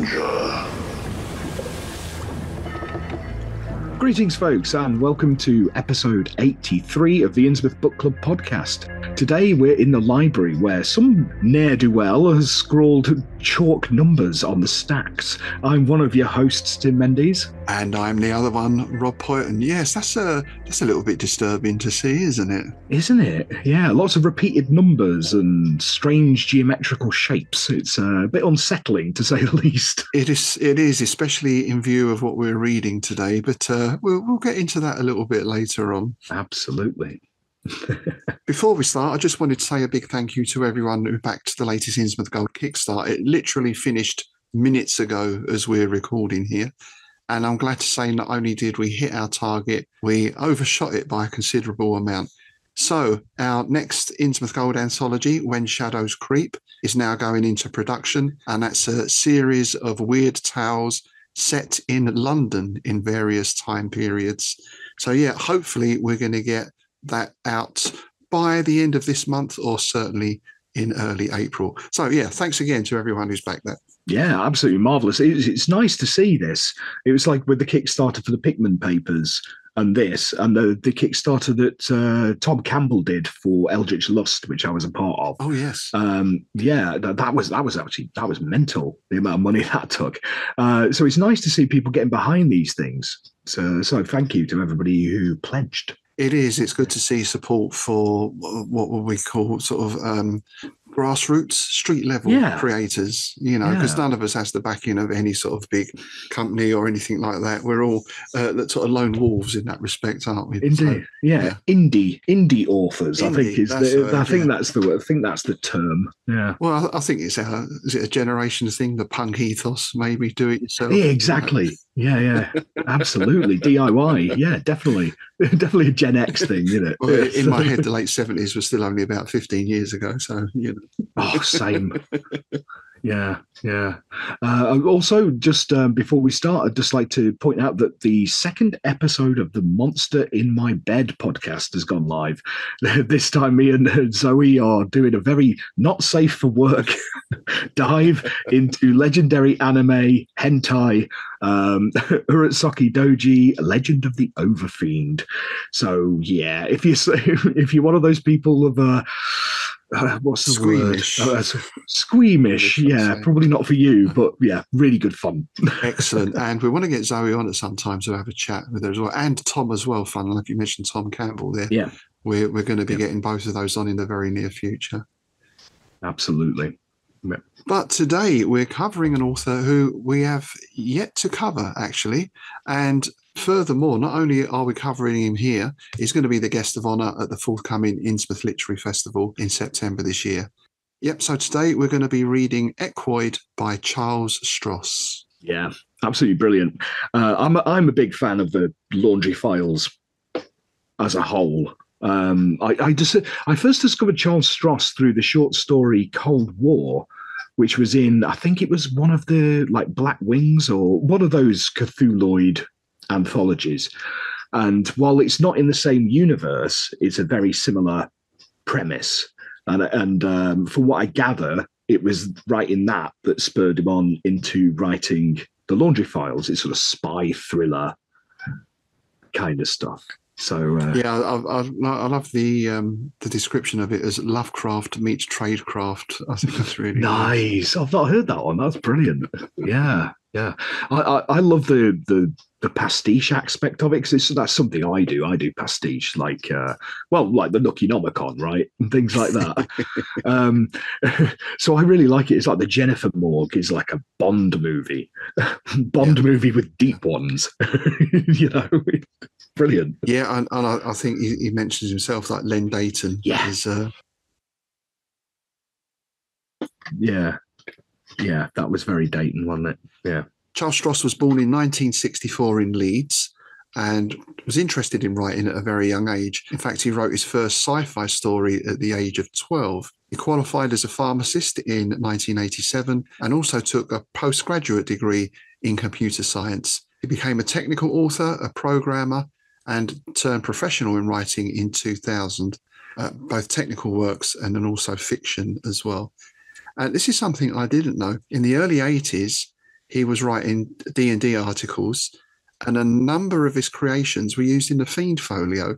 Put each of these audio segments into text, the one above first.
danger. Greetings, folks, and welcome to episode 83 of the Innsmouth Book Club podcast. Today, we're in the library where some ne'er-do-well has scrawled chalk numbers on the stacks. I'm one of your hosts, Tim Mendes. And I'm the other one, Rob Poyton. Yes, that's a little bit disturbing to see, isn't it? Isn't it? Yeah, lots of repeated numbers and strange geometrical shapes. It's a bit unsettling, to say the least. It is, especially in view of what we're reading today, but we'll get into that a little bit later on. Absolutely. Before we start, I just wanted to say a big thank you to everyone who backed the latest Innsmouth Gold Kickstart. It literally finished minutes ago as we're recording here. And I'm glad to say not only did we hit our target, we overshot it by a considerable amount. So our next Innsmouth Gold anthology, When Shadows Creep, is now going into production. And that's a series of weird tales set in London in various time periods. So yeah, hopefully we're going to get that out by the end of this month or certainly in early April. So yeah, thanks again to everyone who's backed that. Yeah, absolutely marvellous. It's nice to see this. It was like with the Kickstarter for the Pickman Papers and this, and the Kickstarter that Tom Campbell did for Eldritch Lust, which I was a part of. Oh yes. Yeah, that was mental, the amount of money that took. So it's nice to see people getting behind these things. So thank you to everybody who pledged. It is. It's good to see support for what we call sort of grassroots, street level creators, you know, because none of us has the backing of any sort of big company or anything like that. We're all sort of lone wolves in that respect, aren't we? Indeed. So, yeah. Indie authors, I think is that's the word. I think that's the term. Yeah. Well, I think is it a generation thing, the punk ethos, maybe do it yourself. Yeah, exactly. Yeah. Absolutely. DIY. Yeah, definitely. Definitely a Gen X thing, isn't it? Well, in my head, the late 70s was still only about 15 years ago. So, you know. Oh, same. Yeah. Also, just before we start, I'd just like to point out that the second episode of the Monster in My Bed podcast has gone live. This time, me and Zoe are doing a very not safe for work dive into legendary anime, hentai, Urotsuki Doji, Legend of the Overfiend. So, yeah, if you're one of those people of what's the squeamish word? Squeamish, yeah, probably not for you, but yeah, really good fun. Excellent. And we want to get Zoe on at some time to have a chat with her as well, and Tom as well. Fun enough, you mentioned Tom Campbell there. Yeah, we're going to be getting both of those on in the very near future. Absolutely. Yeah. But today we're covering an author who we have yet to cover, actually, and furthermore, not only are we covering him here, he's going to be the guest of honour at the forthcoming Innsmouth Literary Festival in September this year. Yep, so today we're going to be reading Equoid by Charles Stross. Yeah, absolutely brilliant. I'm a big fan of the Laundry Files as a whole. I first discovered Charles Stross through the short story Cold War, which was in, I think it was one of the like Black Wings or one of those Cthulhuid anthologies. And while it's not in the same universe, it's a very similar premise. And from what I gather, it was writing that spurred him on into writing the Laundry Files. It's sort of spy thriller kind of stuff. So yeah, I love the description of it as Lovecraft meets tradecraft. I think that's really nice. I've not heard that one. That's brilliant. Yeah. I love the pastiche aspect of it because that's something I do. I do pastiche, like the Nookie-Nomicon, right, and things like that. So I really like it. It's like the Jennifer Morgue is like a Bond movie, movie with deep ones. You know. Brilliant. Yeah, and I think he mentions himself like Len Dayton. Yeah. Yeah, that was very Dayton, wasn't it? Yeah. Charles Stross was born in 1964 in Leeds and was interested in writing at a very young age. In fact, he wrote his first sci-fi story at the age of 12. He qualified as a pharmacist in 1987 and also took a postgraduate degree in computer science. He became a technical author, a programmer, and turned professional in writing in 2000, both technical works and then also fiction as well. And this is something I didn't know. In the early 80s, he was writing D&D articles, and a number of his creations were used in the Fiend folio,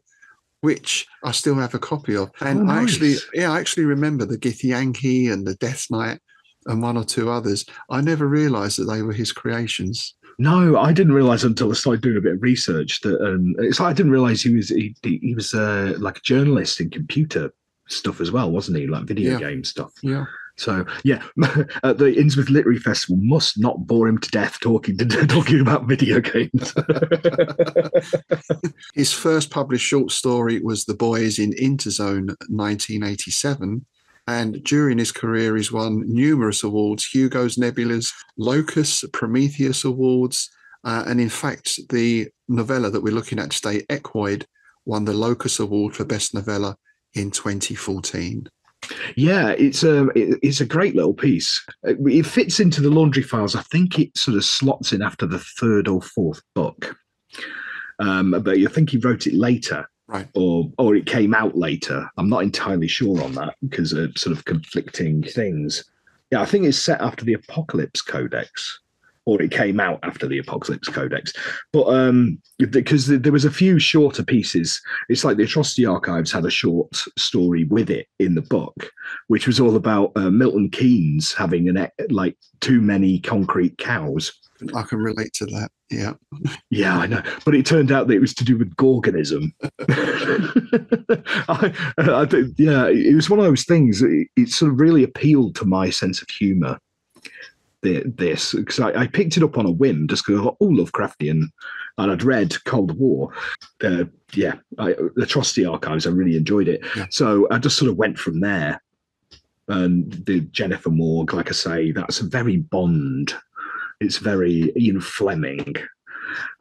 which I still have a copy of. And nice. I actually remember the Githyanki and the Death Knight and one or two others. I never realised that they were his creations. No, I didn't realize until I started doing a bit of research that I didn't realize he was like a journalist in computer stuff as well, wasn't he? Like video game stuff. Yeah. So yeah, the Innsmouth Literary Festival must not bore him to death talking about video games. His first published short story was The Boys in Interzone, 1987. And during his career, he's won numerous awards: Hugo's, Nebulas, Locus, Prometheus Awards. And in fact, the novella that we're looking at today, Equoid, won the Locus Award for Best Novella in 2014. Yeah, it's a great little piece. It fits into the Laundry Files. I think it sort of slots in after the third or fourth book. But I think he wrote it later. Right. Or it came out later. I'm not entirely sure on that because of sort of conflicting things. Yeah, I think it's set after the Apocalypse Codex, or it came out after the Apocalypse Codex. But because there was a few shorter pieces. It's like the Atrocity Archives had a short story with it in the book, which was all about Milton Keynes having like too many concrete cows. I can relate to that. Yeah. Yeah, I know. But it turned out that it was to do with Gorgonism. I think, yeah, it was one of those things. It sort of really appealed to my sense of humour. This, because I picked it up on a whim just because I thought, oh, Lovecraftian, and I'd read Cold War. Atrocity Archives, I really enjoyed it. Yeah. So I just sort of went from there. And the Jennifer Morgue, like I say, that's very Bond. It's very Ian Fleming.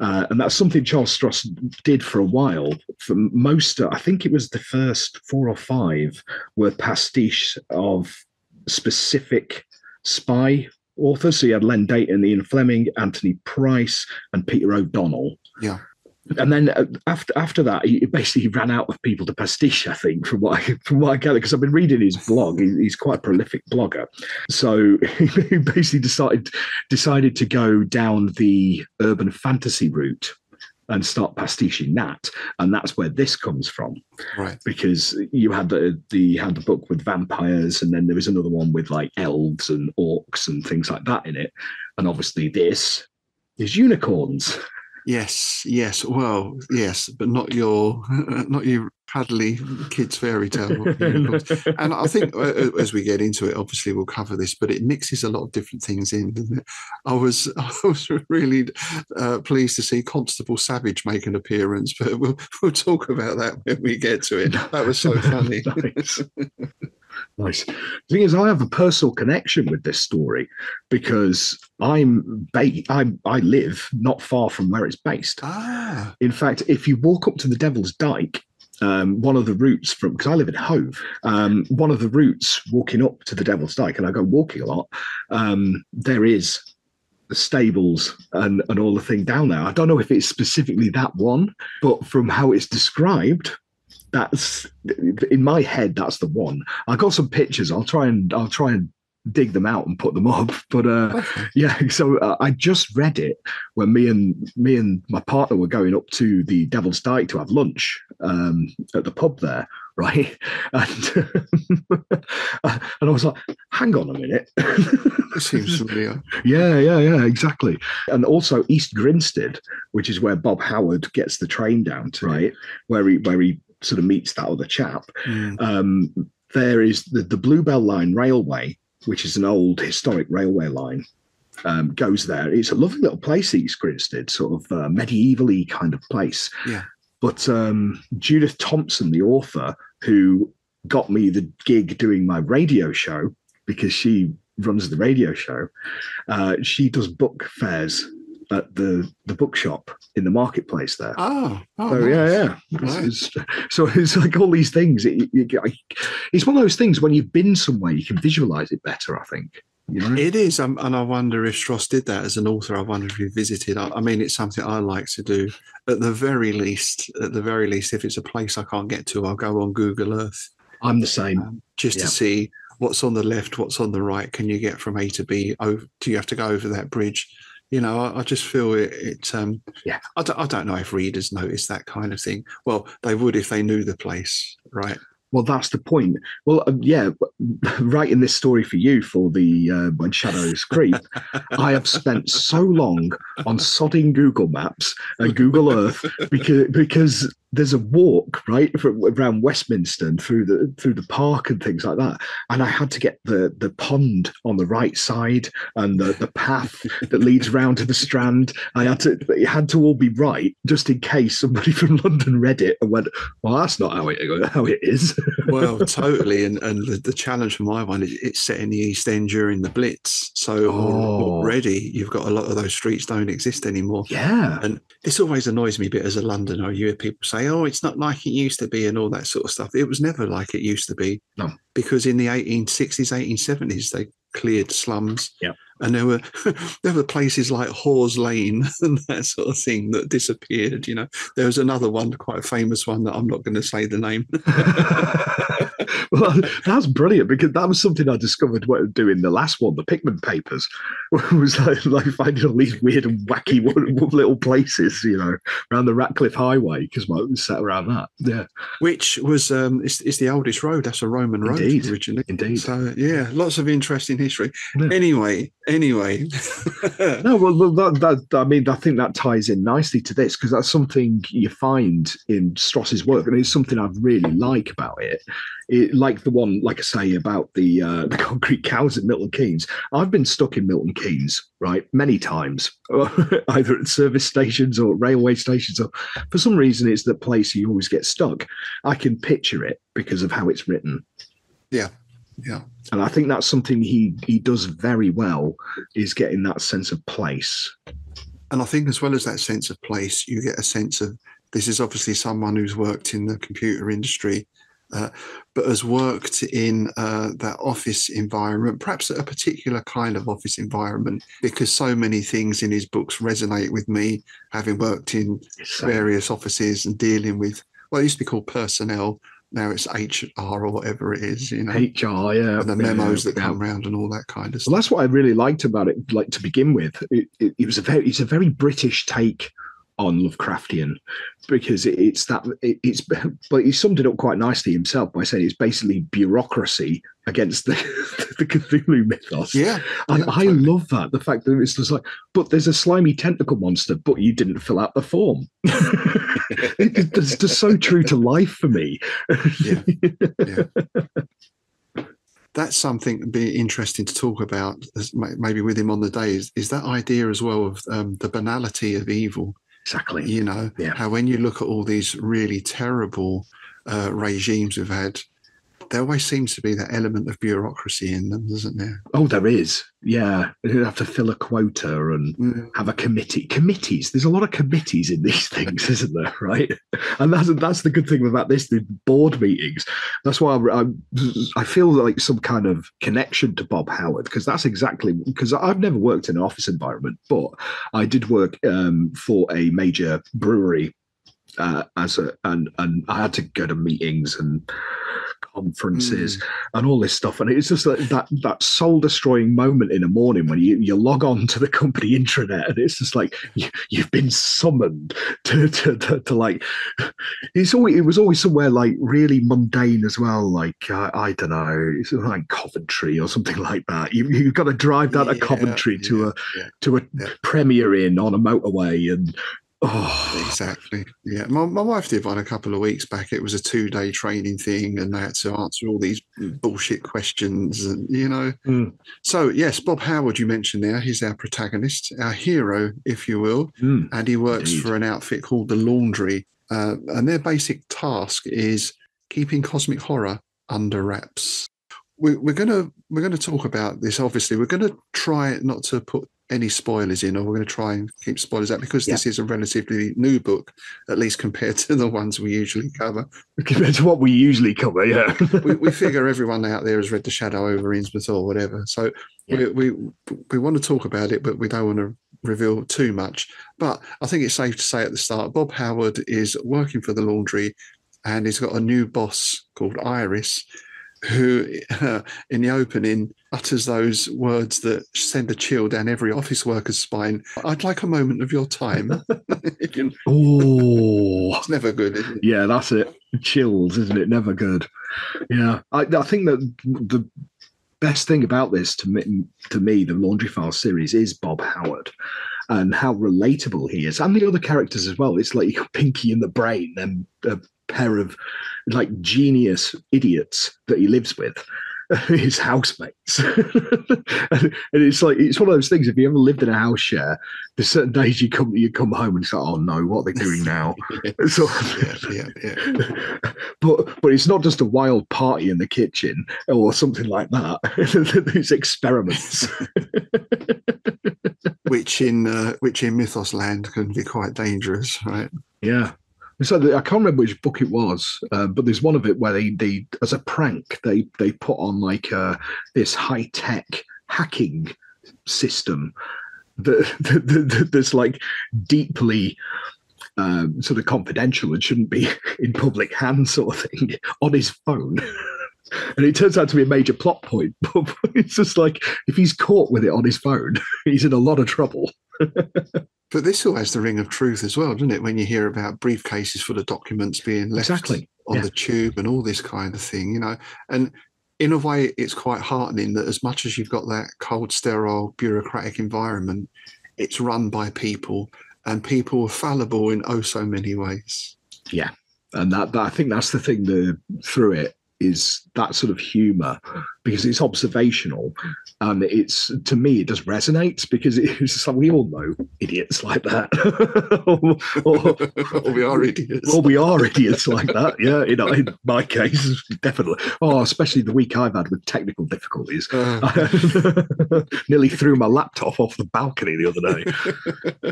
And that's something Charles Stross did for a while. For most, I think it was the first 4 or 5 were pastiche of specific spy authors. So you had Len Dayton, Ian Fleming, Anthony Price, and Peter O'Donnell. Yeah. And then after that, he basically ran out of people to pastiche, I think, from what I gather, because I've been reading his blog. He's quite a prolific blogger. So he basically decided to go down the urban fantasy route and start pastiching that. And that's where this comes from. Right. Because you had the book with vampires, and then there was another one with like elves and orcs and things like that in it. And obviously this is unicorns. Yes. Well, yes, but not your paddly kids fairy tale. And I think as we get into it, obviously we'll cover this, but it mixes a lot of different things in, doesn't it? I was really pleased to see Constable Savage make an appearance, but we'll talk about that when we get to it. That was so funny. Nice. The thing is, I have a personal connection with this story because I live not far from where it's based. Ah. In fact, if you walk up to the Devil's Dyke, one of the routes because I live in Hove, one of the routes walking up to the Devil's Dyke, and I go walking a lot, there is the stables and all the thing down there. I don't know if it's specifically that one, but from how it's described, that's in my head. That's the one. I got some pictures. I'll try and dig them out and put them up. But yeah. So I just read it when me and my partner were going up to the Devil's Dyke to have lunch at the pub there, right? And and I was like, hang on a minute. It seems familiar. Yeah, exactly. And also East Grinstead, which is where Bob Howard gets the train down to, right? Where he sort of meets that other chap. There is the Bluebell Line Railway, which is an old historic railway line, goes there. It's a lovely little place, East Grinstead, sort of medievally kind of place. Yeah. But Judith Thompson, the author, who got me the gig doing my radio show, because she runs the radio show, she does book fairs at the bookshop in the marketplace there. Oh so nice. Yeah. Nice. So it's like all these things. It's one of those things when you've been somewhere, you can visualize it better, I think. You know? It is, and I wonder if Stross did that as an author. I wonder if he visited. I mean, it's something I like to do. At the very least, if it's a place I can't get to, I'll go on Google Earth. I'm the same. Just to see what's on the left, what's on the right. Can you get from A to B? Do you have to go over that bridge? You know, I just feel Yeah. I don't know if readers notice that kind of thing. Well, they would if they knew the place, right? Well, that's the point. Well, yeah, writing this story for you for the When Shadows Creep, I have spent so long on sodding Google Maps and Google Earth because there's a walk right around Westminster and through the park and things like that, and I had to get the pond on the right side and the path that leads round to the Strand. It had to all be right just in case somebody from London read it and went, "Well, that's not how it is." Well, totally. And the challenge for my one is it's set in the East End during the Blitz. So already you've got a lot of those streets don't exist anymore. Yeah. And this always annoys me a bit as a Londoner. You hear people say, oh, it's not like it used to be and all that sort of stuff. It was never like it used to be. No. Because in the 1860s, 1870s, they cleared slums. Yeah. And there were places like Hawes Lane and that sort of thing that disappeared. You know, there was another one, quite a famous one that I'm not going to say the name. Well, that's brilliant because that was something I discovered doing the last one, the Pickman Papers. It was like finding all these weird and wacky little places, you know, around the Ratcliffe Highway because it was set around that. Yeah, which was it's the oldest road. That's a Roman road originally. Indeed. So yeah, lots of interesting history. Yeah. Anyway. No, well, I mean, I think that ties in nicely to this because that's something you find in Stross's work, and it's something I really like about it. Like the one, like I say, about the concrete cows at Milton Keynes. I've been stuck in Milton Keynes, right, many times, either at service stations or railway stations. Or for some reason, it's the place you always get stuck. I can picture it because of how it's written. Yeah. Yeah. And I think that's something he does very well, is getting that sense of place. And I think as well as that sense of place, you get a sense of this is obviously someone who's worked in the computer industry, but has worked in that office environment, perhaps a particular kind of office environment, because so many things in his books resonate with me, having worked in various offices and dealing with, well, it used to be called personnel. Now it's HR or whatever it is, you know. HR, yeah. And the memos that come around and all that kind of stuff. Well, that's what I really liked about it. Like to begin with, it's a very British take on Lovecraftian because but he summed it up quite nicely himself by saying it's basically bureaucracy against the Cthulhu mythos. Yeah. And I love that. The fact that it's just like, but there's a slimy tentacle monster, but you didn't fill out the form. It's just so true to life for me. Yeah. That's something that'd be interesting to talk about, maybe with him on the day, is that idea as well of the banality of evil. Exactly. You know, how when you look at all these really terrible regimes we've had, there always seems to be that element of bureaucracy in them, doesn't there? Oh, there is. Yeah. You have to fill a quota and have a committee. Committees. There's a lot of committees in these things, isn't there? Right. And that's the good thing about this, the board meetings. That's why I feel like some kind of connection to Bob Howard, because because I've never worked in an office environment, but I did work for a major brewery and I had to go to meetings and conferences and all this stuff, and it's just like that soul destroying moment in the morning when you log on to the company intranet and it's just like you've been summoned to like it was always somewhere like really mundane as well, like I don't know, it's like Coventry or something like that. You've got to drive down to Coventry to a Premier Inn on a motorway and exactly. Yeah, my wife did one a couple of weeks back. It was a 2-day training thing, and they had to answer all these bullshit questions, and you know. So yes, Bob Howard, you mentioned there, he's our protagonist, our hero, if you will, and he works for an outfit called the Laundry, and their basic task is keeping cosmic horror under wraps. We're gonna talk about this. Obviously, we're gonna try not to put any spoilers in, or we're going to try and keep spoilers out because this is a relatively new book, at least compared to the ones we usually cover. Compared to what we usually cover, yeah. we figure everyone out there has read The Shadow over Innsmouth or whatever. So we want to talk about it, but we don't want to reveal too much. But I think it's safe to say at the start, Bob Howard is working for the Laundry and he's got a new boss called Iris. who in the opening utters those words that send a chill down every office worker's spine. I'd like a moment of your time. Oh, it's never good, is it? Yeah, that's it. Chills, isn't it? Never good. Yeah, I think that the best thing about this, to me, the Laundry Files series, is Bob Howard and how relatable he is, and the other characters as well. It's like Pinky and the Brain, and a pair of like genius idiots that he lives with, his housemates. And it's like, it's one of those things, if you ever lived in a house share, there's certain days you come home and it's like, oh no, what are they doing now? So, yeah. But it's not just a wild party in the kitchen or something like that. These experiments. which in Mythos land can be quite dangerous, right? Yeah. So I can't remember which book it was, but there's one of it where they as a prank, they put on like this high tech hacking system that's like deeply sort of confidential and shouldn't be in public hands, sort of thing, on his phone. And it turns out to be a major plot point. But it's just like, if he's caught with it on his phone, he's in a lot of trouble. But this all has the ring of truth as well, doesn't it? When you hear about briefcases full of documents being left on the tube and all this kind of thing, you know. And in a way, it's quite heartening that as much as you've got that cold, sterile, bureaucratic environment, it's run by people, and people are fallible in oh so many ways. Yeah. And that I think that's the thing through it, is that sort of humor, because it's observational, and it's, to me, it just resonates, because it's like, we all know idiots like that. or we are idiots. Or we are idiots like that. Yeah, you know, in my case, definitely. Oh, especially the week I've had with technical difficulties. Nearly threw my laptop off the balcony the other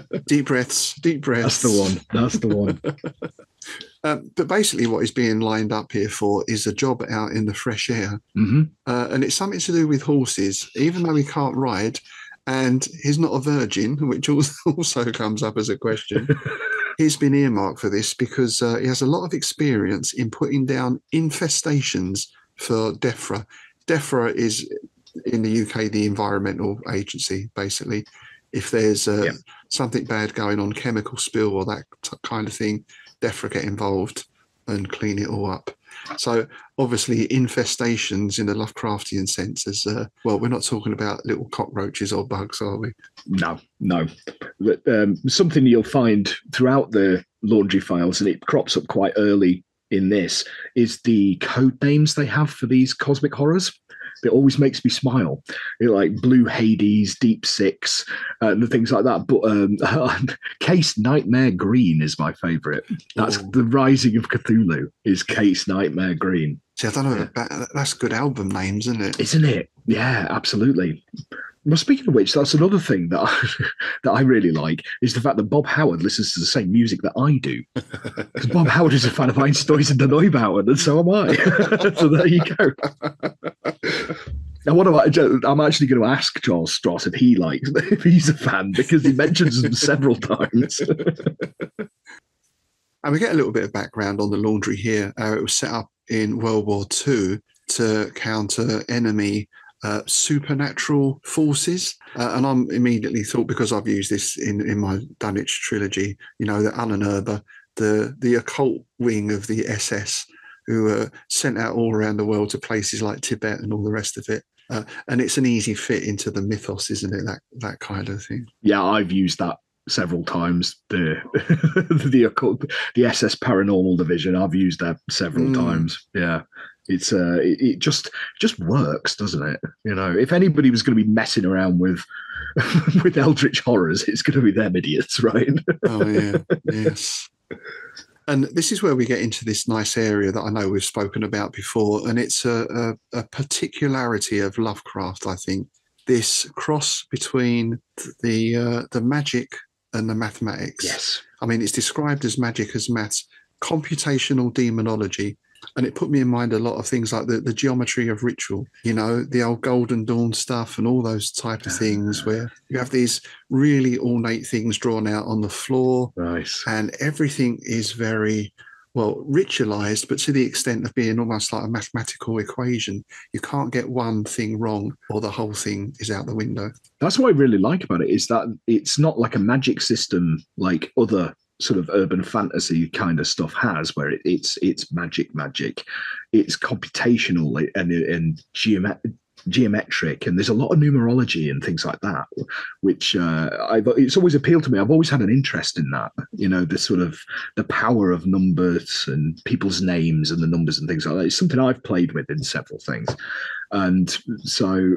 day. Deep breaths. That's the one. But basically what is being lined up here for is a job out in the fresh air. Mm-hmm. And it's something to do with horses, even though he can't ride, and he's not a virgin, which also comes up as a question. He's been earmarked for this because he has a lot of experience in putting down infestations for DEFRA. DEFRA is, in the UK, the environmental agency, basically. If there's something bad going on, chemical spill or that kind of thing, DEFRA get involved and clean it all up. So obviously infestations in the Lovecraftian sense is, well, we're not talking about little cockroaches or bugs, are we? No. Something you'll find throughout the Laundry Files, and it crops up quite early in this, is the code names they have for these cosmic horrors. It always makes me smile. Like Blue Hades, Deep Six, and things like that. But Case Nightmare Green is my favourite. That's the Rising of Cthulhu, is Case Nightmare Green. See, I don't know. That's good album names, isn't it? Isn't it? Yeah, absolutely. Well, speaking of which, that's another thing that I really like, is the fact that Bob Howard listens to the same music that I do. Because Bob Howard is a fan of Einstein's the Neubauten, and so am I. So there you go. Now, I'm actually going to ask Charles Stross if he's a fan, because he mentions them several times. And we get a little bit of background on the laundry here. It was set up in World War II to counter enemy supernatural forces, and I'm immediately thought, because I've used this in my Dunwich trilogy, you know, the Unnerber, the occult wing of the SS, who are sent out all around the world to places like Tibet and all the rest of it. And it's an easy fit into the mythos, isn't it? That kind of thing. Yeah, I've used that several times. The occult, the SS Paranormal Division, I've used that several times. Yeah. It's it just works, doesn't it? You know, if anybody was going to be messing around with eldritch horrors, it's going to be them idiots, right? Oh yeah, yes. And this is where we get into this nice area that I know we've spoken about before, and it's a particularity of Lovecraft, I think. This cross between the magic and the mathematics. Yes. I mean, it's described as magic as maths, computational demonology. And it put me in mind a lot of things like the geometry of ritual, you know, the old Golden Dawn stuff and all those type of things where you have these really ornate things drawn out on the floor. Nice. And everything is very well, ritualized, but to the extent of being almost like a mathematical equation. You can't get one thing wrong or the whole thing is out the window. That's what I really like about it, is that it's not like a magic system like other sort of urban fantasy kind of stuff has, where it's magic. It's computational and geometric, and there's a lot of numerology and things like that, which it's always appealed to me. I've always had an interest in that, the sort of the power of numbers and people's names and the numbers and things like that. It's something I've played with in several things, and so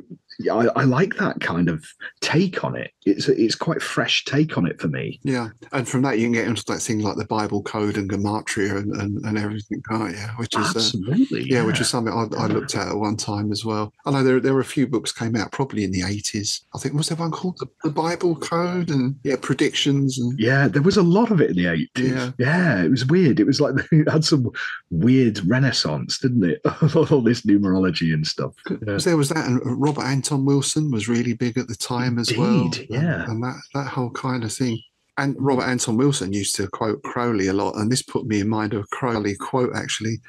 I like that kind of take on it. It's quite a fresh take on it for me. Yeah, and from that you can get into that thing like the Bible code and gematria and everything, can't you? Which is absolutely, which is something I looked at one time as well. I know there were a few books came out probably in the 80s. I think, was there one called the Bible Code and predictions? And there was a lot of it in the 80s. Yeah, it was weird. It was like it had some weird renaissance, didn't it? All this numerology and stuff. Because there was that, and Robert Anton Wilson was really big at the time as well. Yeah. And that whole kind of thing. And Robert Anton Wilson used to quote Crowley a lot, and this put me in mind of a Crowley quote, actually.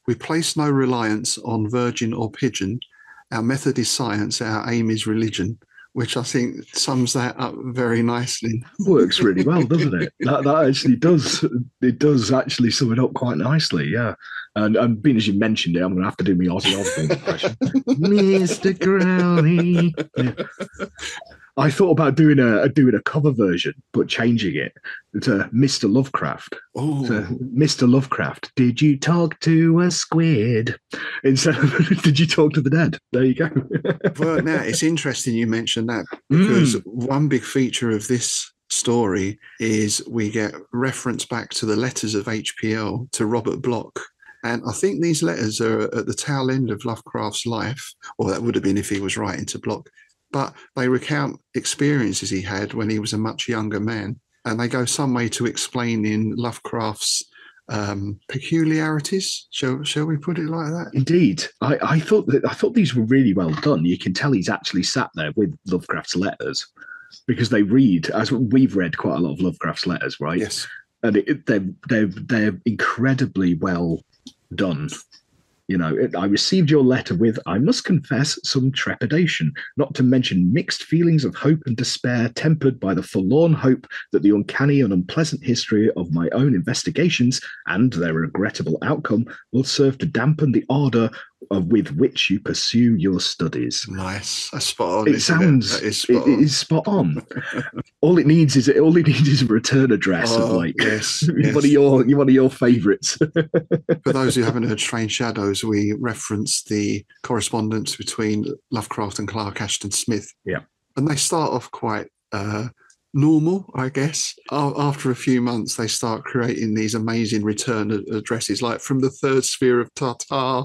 "We place no reliance on virgin or pigeon. Our method is science, our aim is religion," which I think sums that up very nicely. Works really well, doesn't it? That actually does. It does actually sum it up quite nicely, yeah. And being as you mentioned it, I'm going to have to do my Ozzy Osbourne impression. Mr. Crowley. Yeah. I thought about doing a cover version, but changing it to Mr. Lovecraft. Oh, Mr. Lovecraft, did you talk to a squid? Instead of did you talk to the dead? There you go. Well, now it's interesting you mentioned that, because one big feature of this story is we get reference back to the letters of HPL to Robert Bloch. And I think these letters are at the tail end of Lovecraft's life, or that would have been if he was writing to Bloch. But they recount experiences he had when he was a much younger man. And they go some way to explaining Lovecraft's peculiarities. Shall we put it like that? Indeed. I thought these were really well done. You can tell he's actually sat there with Lovecraft's letters, because they read, as we've read quite a lot of Lovecraft's letters, right? Yes. And they're incredibly well done. I received your letter with, I must confess, some trepidation, not to mention mixed feelings of hope and despair, tempered by the forlorn hope that the uncanny and unpleasant history of my own investigations and their regrettable outcome will serve to dampen the ardor with which you pursue your studies. Nice. That's spot on. It sounds. It is spot on. All it needs is a return address of one of your favourites. For those who haven't heard Strange Shadows, we reference the correspondence between Lovecraft and Clark Ashton Smith. Yeah, and they start off quite normal, I guess. After a few months, they start creating these amazing return addresses, like from the third sphere of Tartar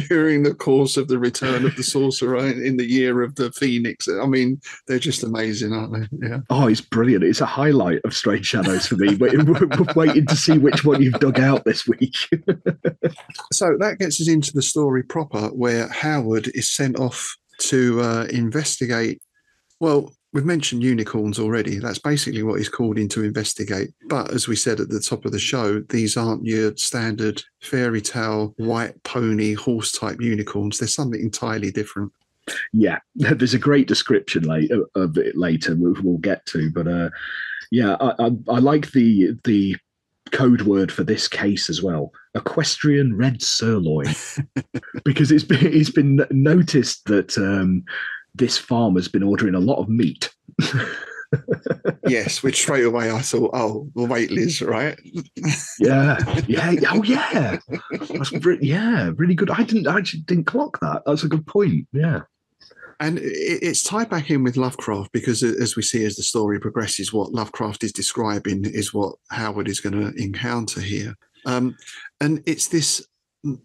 during the course of the return of the sorcerer in the year of the Phoenix. I mean, they're just amazing, aren't they? Yeah. Oh, it's brilliant. It's a highlight of Strange Shadows for me. We're waiting to see which one you've dug out this week. So that gets us into the story proper, where Howard is sent off to investigate. Well, we've mentioned unicorns already. That's basically what he's called in to investigate. But as we said at the top of the show, these aren't your standard fairy tale, white pony, horse type unicorns. There's something entirely different. Yeah, there's a great description of it later we'll get to. But I like the code word for this case as well: equestrian red sirloin, because it's been noticed that this farmer's been ordering a lot of meat. Yes, which straight away I thought, oh, well, wait, Liz, right? Yeah. Oh, yeah. That's really good. I didn't clock that. That's a good point. Yeah. And it's tied back in with Lovecraft, because as we see as the story progresses, what Lovecraft is describing is what Howard is going to encounter here. And it's this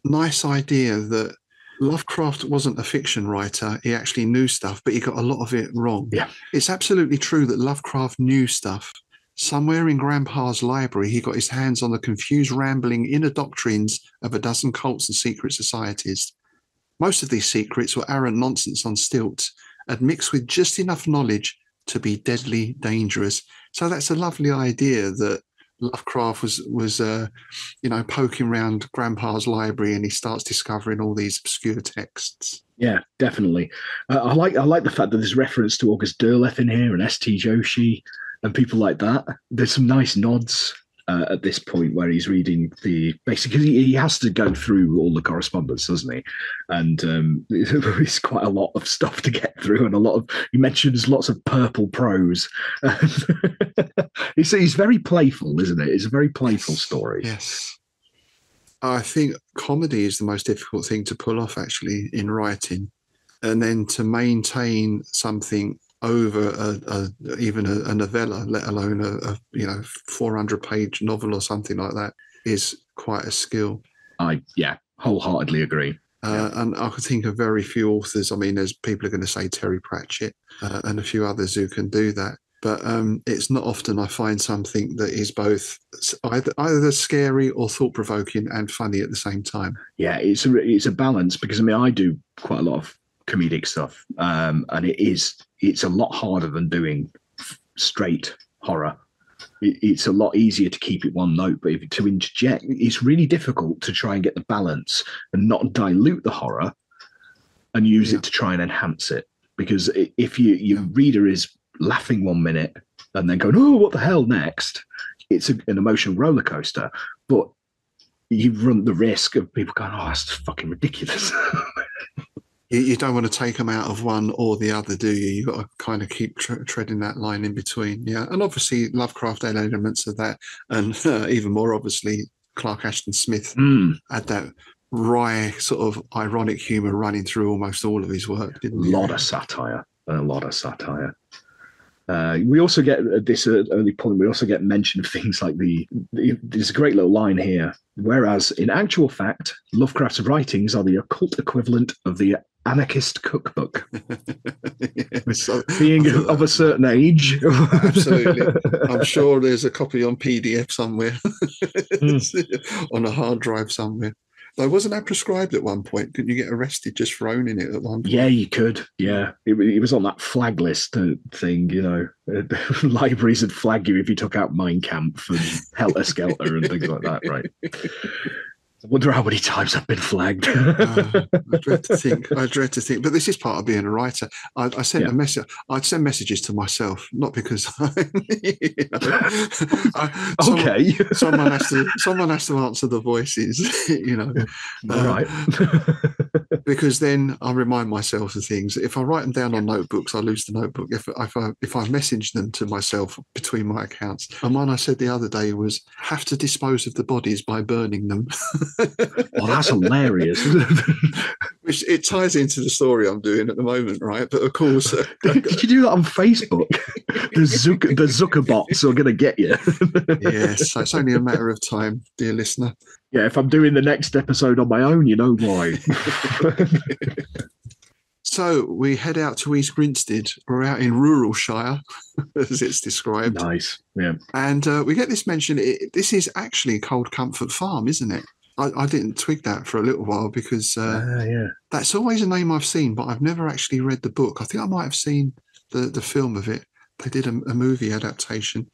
nice idea that Lovecraft wasn't a fiction writer. He actually knew stuff, but he got a lot of it wrong. Yeah. It's absolutely true that Lovecraft knew stuff. Somewhere in Grandpa's library, he got his hands on the confused, rambling inner doctrines of a dozen cults and secret societies. Most of these secrets were arrant nonsense on stilts and mixed with just enough knowledge to be deadly dangerous. So that's a lovely idea that Lovecraft was poking around Grandpa's library, and he starts discovering all these obscure texts. Yeah, definitely. I like the fact that there's reference to August Derleth in here and S.T. Joshi and people like that. There's some nice nods at this point where he's reading basically he has to go through all the correspondence, doesn't he? And it's quite a lot of stuff to get through, and he mentions lots of purple prose. He's very playful, isn't it? It's a very playful story. Yes. I think comedy is the most difficult thing to pull off, actually, in writing, and then to maintain something over even a novella, let alone a 400-page novel or something like that, is quite a skill. I wholeheartedly agree. And I could think of very few authors. I mean, there's people are going to say Terry Pratchett and a few others who can do that. But it's not often I find something that is both either scary or thought-provoking and funny at the same time. Yeah, it's a balance, because I mean, I do quite a lot of comedic stuff, and it's a lot harder than doing straight horror. It's a lot easier to keep it one note, but to interject, it's really difficult to try and get the balance and not dilute the horror and use it to try and enhance it. Because if your reader is laughing 1 minute and then going, "Oh, what the hell," next, it's an emotional roller coaster. But you run the risk of people going, "Oh, that's fucking ridiculous." You don't want to take them out of one or the other, do you? You've got to kind of keep treading that line in between. Yeah. And obviously Lovecraft had elements of that. And even more obviously, Clark Ashton Smith had that wry sort of ironic humour running through almost all of his work, didn't he? A lot of satire. We also get at this early point, we also get mention of things like there's a great little line here. Whereas in actual fact, Lovecraft's writings are the occult equivalent of the anarchist cookbook. Being of a certain age. Absolutely. I'm sure there's a copy on PDF somewhere, on a hard drive somewhere. Though, wasn't that prescribed at one point? Couldn't you get arrested just for owning it at one point? Yeah, you could. Yeah. It was on that flag list thing, Libraries would flag you if you took out Mein Kampf and Helter Skelter and things like that, right? I wonder how many times I've been flagged. I dread to think. But this is part of being a writer. I sent a message. I'd send messages to myself, not because okay. Someone has to answer the voices, Right. Because then I remind myself of things. If I write them down on notebooks, I lose the notebook. If I message them to myself between my accounts, and one I said the other day was, have to dispose of the bodies by burning them. Oh, that's hilarious. Which it ties into the story I'm doing at the moment, right? But of course, did you do that on Facebook? The Zuckerbots are going to get you. Yes, so it's only a matter of time, dear listener. Yeah, if I'm doing the next episode on my own, you know why. So we head out to East Grinstead. We're out in rural Shire, as it's described. Nice, yeah. And we get this mention. This is actually Cold Comfort Farm, isn't it? I didn't twig that for a little while because that's always a name I've seen, but I've never actually read the book. I think I might have seen the film of it. They did a movie adaptation.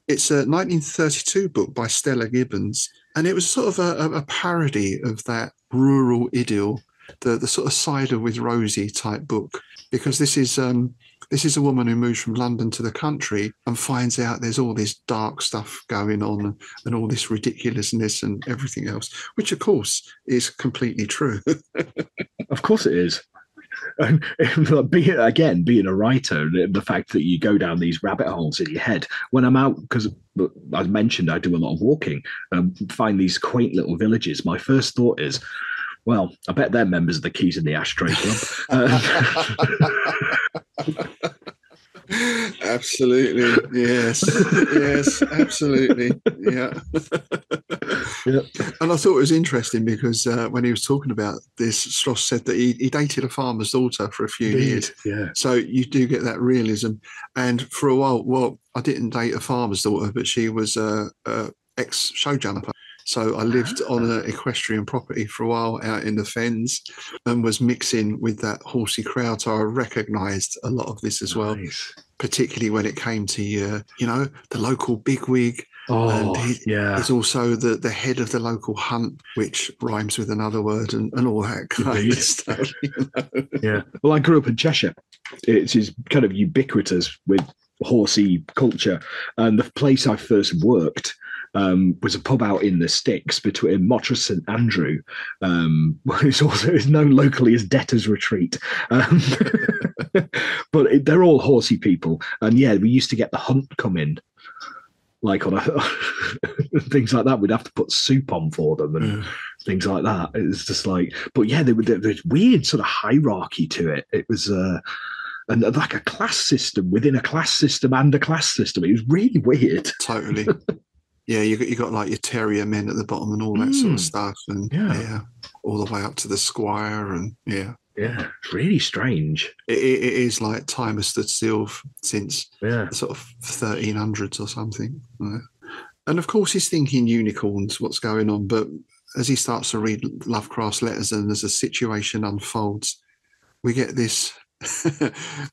It's a 1932 book by Stella Gibbons, and it was sort of a parody of that rural idyll, the sort of Cider with Rosie type book, because this is a woman who moves from London to the country and finds out there's all this dark stuff going on and all this ridiculousness and everything else, which of course is completely true. Of course it is. And being a writer, the fact that you go down these rabbit holes in your head. When I'm out, because as mentioned, I do a lot of walking, find these quaint little villages. My first thought is, well, I bet they're members of the Keys in the Ashtray Club. Absolutely. Yes, absolutely. Yeah. And I thought it was interesting because when he was talking about this, Stross said that he dated a farmer's daughter for a few years. Yeah. So you do get that realism. And for a while, well, I didn't date a farmer's daughter, but she was a ex-show jumper. So I lived on an equestrian property for a while out in the fens and was mixing with that horsey crowd. So I recognised a lot of this as well, particularly when it came to, the local bigwig Oh, he's also the head of the local hunt, which rhymes with another word and all that kind of stuff. Yeah. Well, I grew up in Cheshire. It's kind of ubiquitous with horsey culture. And the place I first worked was a pub out in the sticks between Mottras and Andrew. It's also known locally as Debtor's Retreat. But they're all horsey people. And yeah, we used to get the hunt come in. Like on things like that, we'd have to put soup on for them and things like that. It's just like, but yeah, there's weird sort of hierarchy to it. It was and like a class system within a class system and a class system. It was really weird. Totally. Yeah, you got like your terrier men at the bottom and all that sort of stuff, and yeah, all the way up to the squire, and yeah, it's really strange. It is like time has stood still since the sort of 1300s or something. And of course, he's thinking unicorns, what's going on? But as he starts to read Lovecraft's letters, and as the situation unfolds, we get this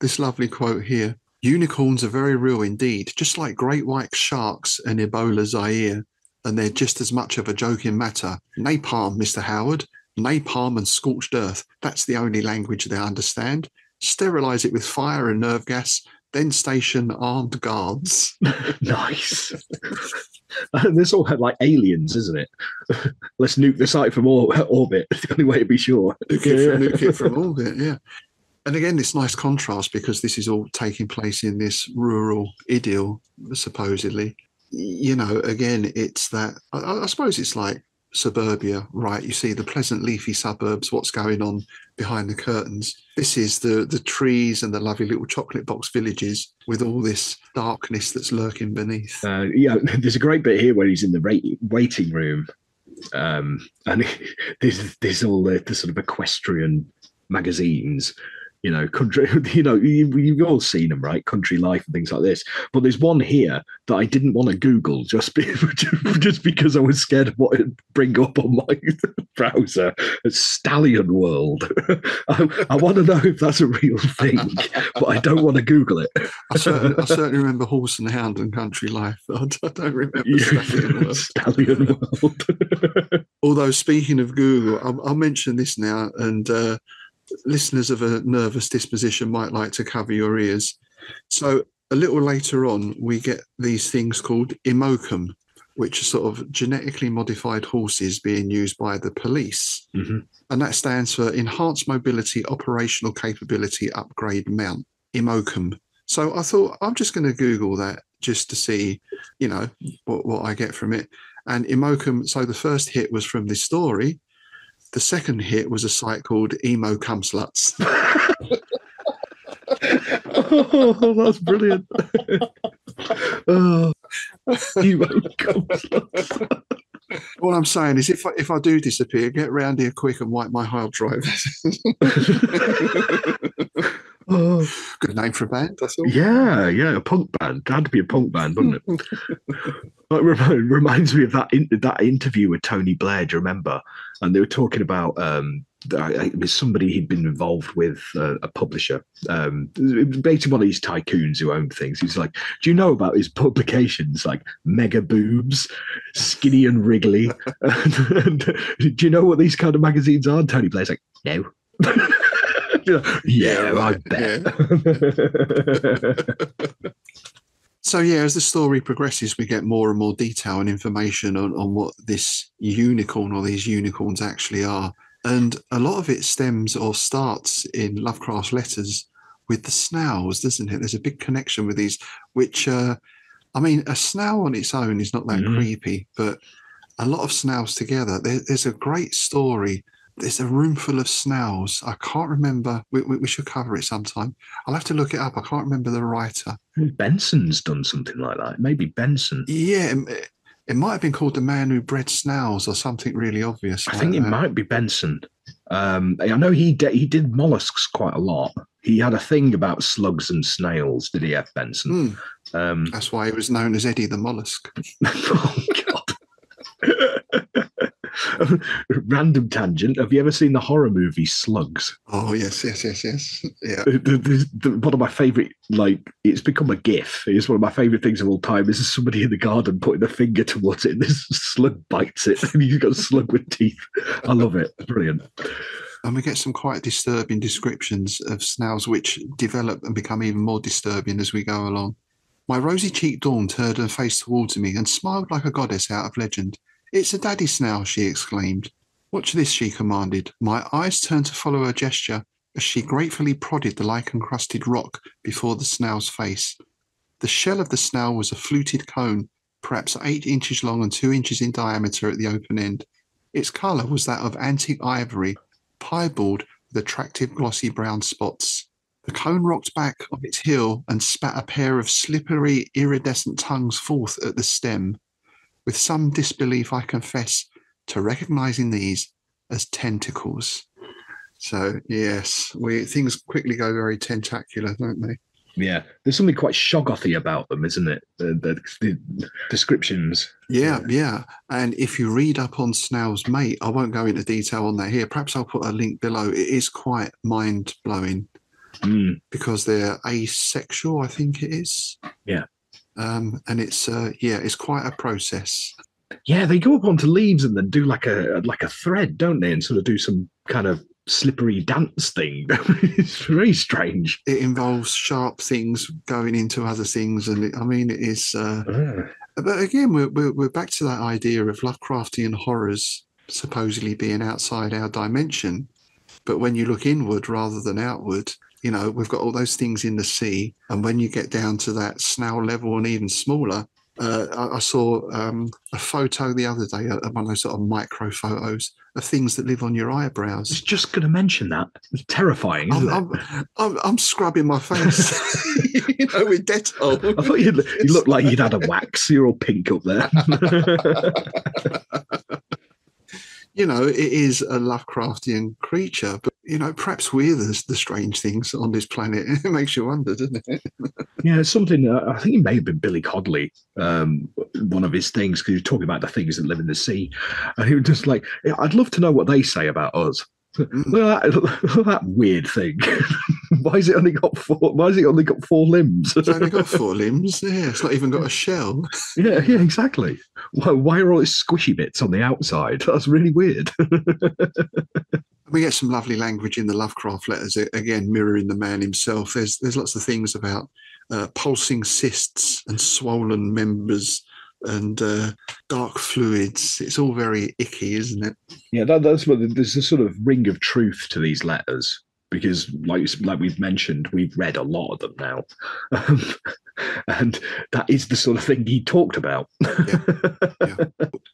this lovely quote here. Unicorns are very real indeed, just like great white sharks and Ebola Zaire, and they're just as much of a joking matter. Napalm, Mr. Howard, napalm and scorched earth. That's the only language they understand. Sterilize it with fire and nerve gas, then station armed guards. Nice. This all had like aliens, isn't it? Let's nuke the site from orbit. It's the only way to be sure. Nuke it from orbit, yeah. And again, this nice contrast, because this is all taking place in this rural idyll, supposedly. You know, again, it's that, I suppose it's like suburbia, right? You see the pleasant leafy suburbs, what's going on behind the curtains. This is the trees and the lovely little chocolate box villages with all this darkness that's lurking beneath. Yeah, there's a great bit here where he's in the waiting room. And there's all the sort of equestrian magazines. You know, country. You know, you've all seen them, right? Country Life and things like this. But there's one here that I didn't want to Google just because I was scared of what it'd bring up on my browser. It's Stallion World. I want to know if that's a real thing, but I don't want to Google it. I certainly remember Horse and Hound and Country Life. I don't remember Stallion World. Stallion World. Although, speaking of Google, I'll mention this now, and listeners of a nervous disposition might like to cover your ears. So a little later on, we get these things called IMOCM, which are sort of genetically modified horses being used by the police. And that stands for Enhanced Mobility Operational Capability Upgrade Mount, IMOCM. So I thought, I'm just going to Google that just to see, you know, what I get from it. And IMOCM, so the first hit was from this story. The second hit was a site called Emo Cum Sluts. Oh, that's brilliant. Oh, Emo Cum Sluts. All I'm saying is, if I do disappear, get round here quick and wipe my hard drive. Oh. Good name for a band, that's all. Yeah, a punk band. It had to be a punk band, wouldn't it? It reminds me of that interview with Tony Blair, do you remember? And they were talking about it was somebody he'd been involved with, a publisher. It was basically one of these tycoons who owned things. He's like, do you know about his publications like Mega Boobs, Skinny and Wriggly? and do you know what these kind of magazines are? And Tony Blair's like, no. Yeah, I bet. Yeah. So yeah, as the story progresses, we get more and more detail and information on what this unicorn or these unicorns actually are. And a lot of it stems or starts in Lovecraft's letters with the snails, doesn't it? There's a big connection with these, which, I mean, a snail on its own is not that creepy, but a lot of snails together. There's a great story. There's a room full of snails. I can't remember. We should cover it sometime. I'll have to look it up. I can't remember the writer. Benson's done something like that. Maybe Benson. Yeah, it might have been called The Man Who Bred Snails or something really obvious. I think it might be Benson. I know he did mollusks quite a lot. He had a thing about slugs and snails, did he, F. Benson? That's why he was known as Eddie the Mollusk. Oh, God. Random tangent. Have you ever seen the horror movie Slugs? Oh, yes. Yeah. One of my favorite, like, it's become a gif. It's one of my favorite things of all time. Is somebody in the garden putting a finger towards it, and this slug bites it, and he's got a slug with teeth. I love it. Brilliant. And we get some quite disturbing descriptions of snails, which develop and become even more disturbing as we go along. My rosy-cheeked dawn turned her face towards me and smiled like a goddess out of legend. "It's a daddy snail," she exclaimed. "Watch this," she commanded. My eyes turned to follow her gesture as she gratefully prodded the lichen-crusted rock before the snail's face. The shell of the snail was a fluted cone, perhaps 8 inches long and 2 inches in diameter at the open end. Its colour was that of antique ivory, piebald with attractive glossy brown spots. The cone rocked back on its heel and spat a pair of slippery, iridescent tongues forth at the stem. With some disbelief, I confess to recognising these as tentacles. So, yes, things quickly go very tentacular, don't they? Yeah, there's something quite Shoggothy about them, isn't it? The descriptions. Yeah. And if you read up on snails' mate, I won't go into detail on that here. Perhaps I'll put a link below. It is quite mind-blowing because they're asexual, I think it is. Yeah. And it's quite a process. Yeah, they go up onto leaves and then do like a thread, don't they? And sort of do some kind of slippery dance thing. It's very strange. It involves sharp things going into other things, and it is. But again, we're back to that idea of Lovecraftian horrors supposedly being outside our dimension. But when you look inward rather than outward, we've got all those things in the sea, and when you get down to that snail level and even smaller. I saw a photo the other day, one of those sort of micro photos of things that live on your eyebrows. I was just going to mention that. It's terrifying, isn't it? I'm scrubbing my face, with Dettol. I thought you looked like you'd had a wax. You're all pink up there. It is a Lovecraftian creature, but perhaps we're the strange things on this planet. It makes you wonder, doesn't it? Yeah, it's something. I think it may have been Billy Codley, one of his things, because he was talking about the things that live in the sea, and he was just like, "I'd love to know what they say about us." Well, that weird thing. Why has it only got 4 limbs? It's only got 4 limbs. Yeah, it's not even got a shell. Yeah, exactly. Why are all these squishy bits on the outside? That's really weird. We get some lovely language in the Lovecraft letters, again mirroring the man himself. There's lots of things about pulsing cysts and swollen members and dark fluids. It's all very icky, isn't it? Yeah, that's what there's a sort of ring of truth to these letters, because like we've mentioned, we've read a lot of them now. And that is the sort of thing he talked about. Yeah.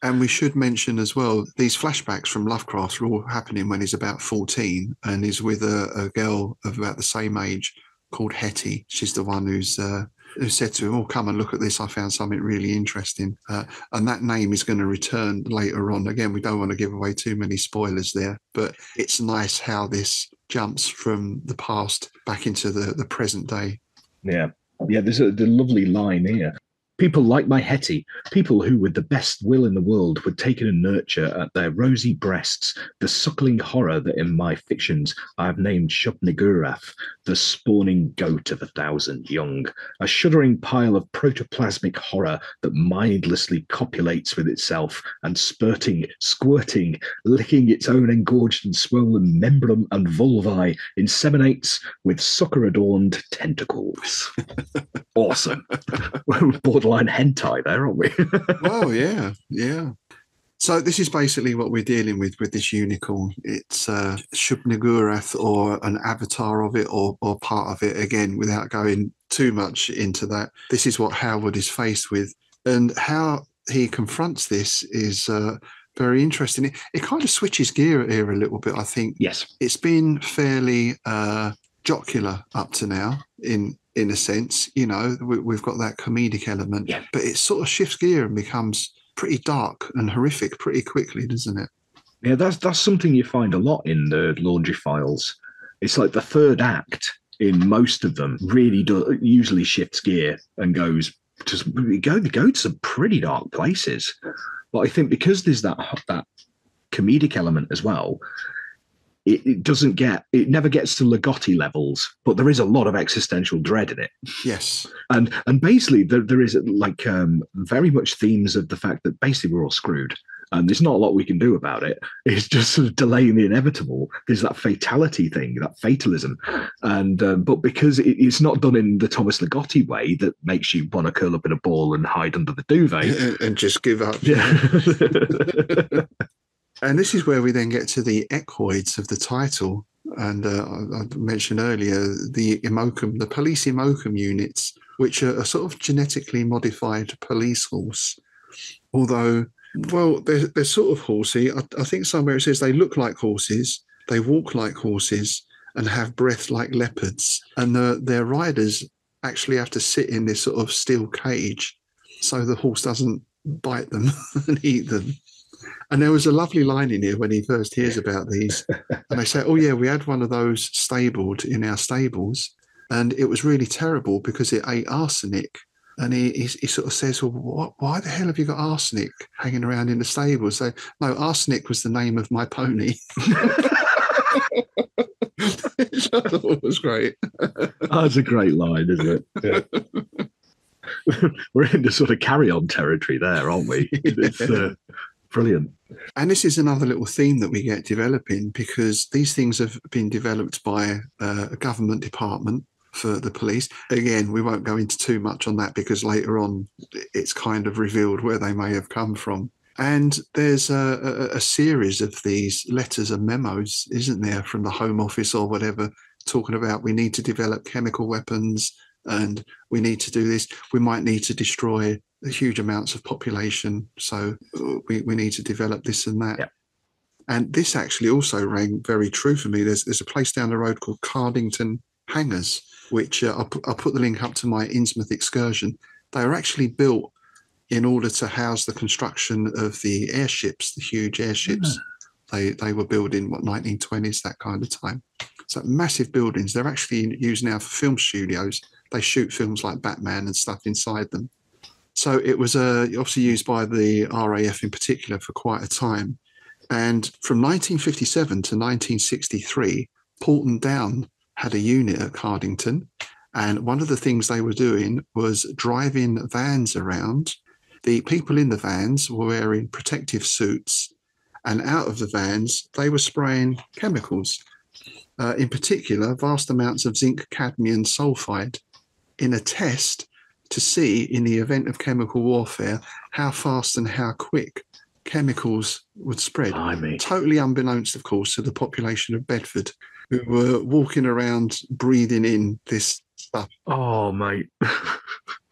And we should mention as well, these flashbacks from Lovecraft are all happening when he's about 14 and he's with a girl of about the same age called Hetty. She's the one who said to him, "Oh, come and look at this. I found something really interesting." And that name is going to return later on. Again, we don't want to give away too many spoilers there, but it's nice how this jumps from the past back into the present day. Yeah, there's a lovely line here. People like my Hetty, people who with the best will in the world would take in and nurture at their rosy breasts the suckling horror that in my fictions I have named Shub-Niggurath, the spawning goat of 1,000 young, a shuddering pile of protoplasmic horror that mindlessly copulates with itself and squirting, licking its own engorged and swollen membrum and vulvae, inseminates with sucker-adorned tentacles. Awesome. Borderline hentai there, aren't we? Oh, yeah. So this is basically what we're dealing with this unicorn. It's Shub-Niggurath, or an avatar of it, or part of it, again, without going too much into that. This is what Howard is faced with. And how he confronts this is very interesting. It kind of switches gear here a little bit, I think. Yes. It's been fairly jocular up to now, in a sense. We've got that comedic element, but it sort of shifts gear and becomes pretty dark and horrific pretty quickly, doesn't it? Yeah, that's something you find a lot in the Laundry Files. It's like the third act in most of them really usually shifts gear and go to some pretty dark places. But I think because there's that comedic element as well. It never gets to Ligotti levels, but there is a lot of existential dread in it. Yes. And basically there is like very much themes of the fact that basically we're all screwed. And there's not a lot we can do about it. It's just sort of delaying the inevitable. There's that fatality thing, that fatalism. And but because it's not done in the Thomas Ligotti way that makes you want to curl up in a ball and hide under the duvet. And just give up. Yeah. And this is where we then get to the equoids of the title. And I mentioned earlier the Imocum, the police Imocum units, which are a sort of genetically modified police horse. Although, well, they're sort of horsey. I think somewhere it says they look like horses, they walk like horses, and have breath like leopards. And their riders actually have to sit in this sort of steel cage so the horse doesn't bite them and eat them. And there was a lovely line in here when he first hears about these. And they say, oh, yeah, we had one of those stabled in our stables. And it was really terrible because it ate arsenic. And he sort of says, well, why the hell have you got arsenic hanging around in the stables? So, no, arsenic was the name of my pony. Which I thought was great. That's a great line, isn't it? Yeah. We're into sort of carry-on territory there, aren't we? It's brilliant. And this is another little theme that we get developing, because these things have been developed by a government department for the police. Again, we won't go into too much on that because later on it's kind of revealed where they may have come from. And there's a series of these letters and memos, isn't there, from the Home Office or whatever, talking about we need to develop chemical weapons and we need to do this. We might need to destroy huge amounts of population. So we need to develop this and that. Yeah. And this actually also rang very true for me. There's a place down the road called Cardington Hangars, which I'll put the link up to my Innsmouth excursion. They were actually built in order to house the construction of the airships, the huge airships. They were built in, 1920s, that kind of time. So massive buildings. They're actually used now for film studios. They shoot films like Batman and stuff inside them. So it was obviously used by the RAF in particular for quite a time. And from 1957 to 1963, Porton Down had a unit at Cardington. And one of the things they were doing was driving vans around. The people in the vans were wearing protective suits. And out of the vans, they were spraying chemicals. In particular, vast amounts of zinc cadmium sulfide in a test to see, in the event of chemical warfare, how fast and how quick chemicals would spread. Totally unbeknownst, of course, to the population of Bedford, who were walking around breathing in this stuff. Oh, mate.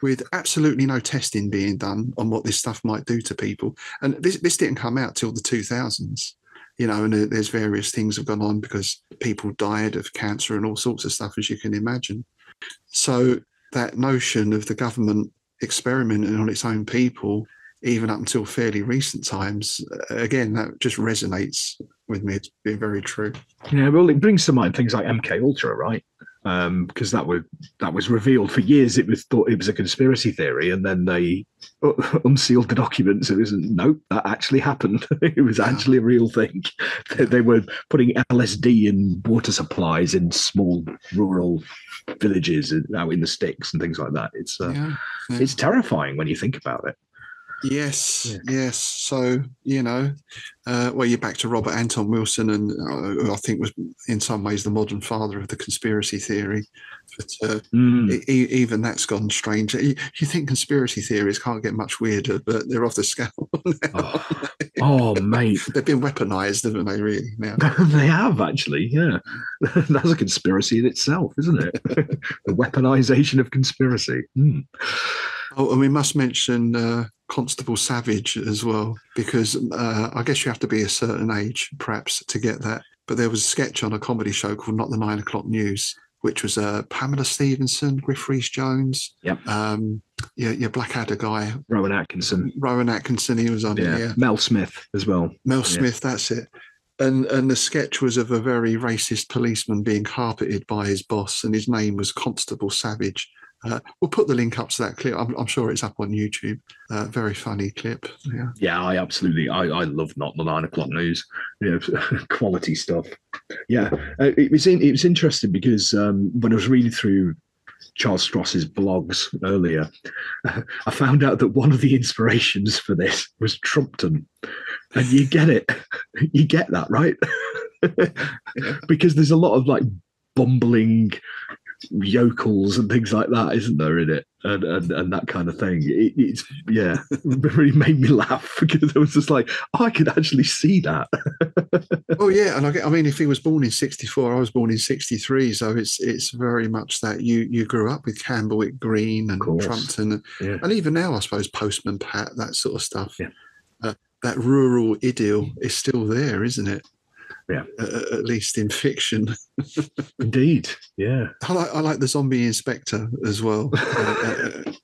With absolutely no testing being done on what this stuff might do to people. And this didn't come out till the 2000s. You know, and there's various things have gone on because people died of cancer and all sorts of stuff, as you can imagine. So that notion of the government experimenting on its own people, even up until fairly recent times, again, that just resonates with me. It's been very true. Yeah, well, it brings to mind things like MK Ultra, right? Because that was revealed for years. It was thought it was a conspiracy theory, and then they unsealed the documents. It was nope, that actually happened. It was actually a real thing. They were putting LSD in water supplies in small rural villages out in the sticks and things like that. It's terrifying when you think about it. Yes. So, you know, well, you're back to Robert Anton Wilson, and I think was in some ways the modern father of the conspiracy theory. But even that's gone strange. You think conspiracy theories can't get much weirder, but they're off the scale now. Oh, mate. They've been weaponized, haven't they, really, now? They have, actually, yeah. That's a conspiracy in itself, isn't it? The weaponization of conspiracy. Oh, and we must mention Constable Savage as well, because I guess you have to be a certain age, perhaps, to get that. But there was a sketch on a comedy show called Not the 9 O'Clock News, which was Pamela Stevenson, Griff Rhys-Jones, your Blackadder guy. Rowan Atkinson, he was on it, yeah. Mel Smith as well. Mel Smith, that's it. And the sketch was of a very racist policeman being carpeted by his boss, and his name was Constable Savage. We'll put the link up to that clip. I'm sure it's up on YouTube. Very funny clip. Yeah, I love Not the 9 o'clock news. Quality stuff. Yeah, it was interesting because when I was reading through Charles Stross's blogs earlier, I found out that one of the inspirations for this was Trumpton. And you get it. You get that, right? Because there's a lot of like bumbling yokels and things like that, isn't there, in it? And that kind of thing. It really made me laugh because I was just like, I could actually see that. Oh yeah, and I mean, if he was born in '64, I was born in '63, so it's very much that you grew up with Camberwick Green and Trumpton, and even now, I suppose Postman Pat, that sort of stuff. Yeah. That rural idyll is still there, isn't it? Yeah, at least in fiction. Indeed, yeah. I like the zombie inspector as well.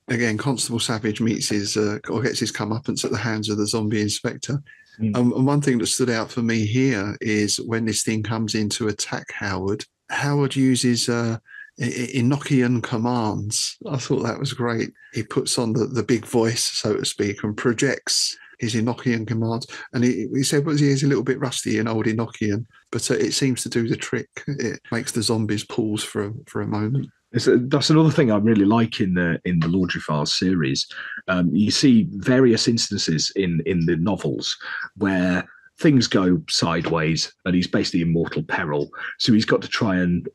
Again, Constable Savage meets his or gets his comeuppance at the hands of the zombie inspector. And one thing that stood out for me here is when this thing comes in to attack Howard. Howard uses Enochian commands. I thought that was great. He puts on the big voice, so to speak, and projects his Enochian commands. And he said, well, he is a little bit rusty in old Enochian, but it seems to do the trick. It makes the zombies pause for a moment. That's another thing I really like in the Laundry Files series. You see various instances in the novels where things go sideways and he's basically in mortal peril. So he's got to try and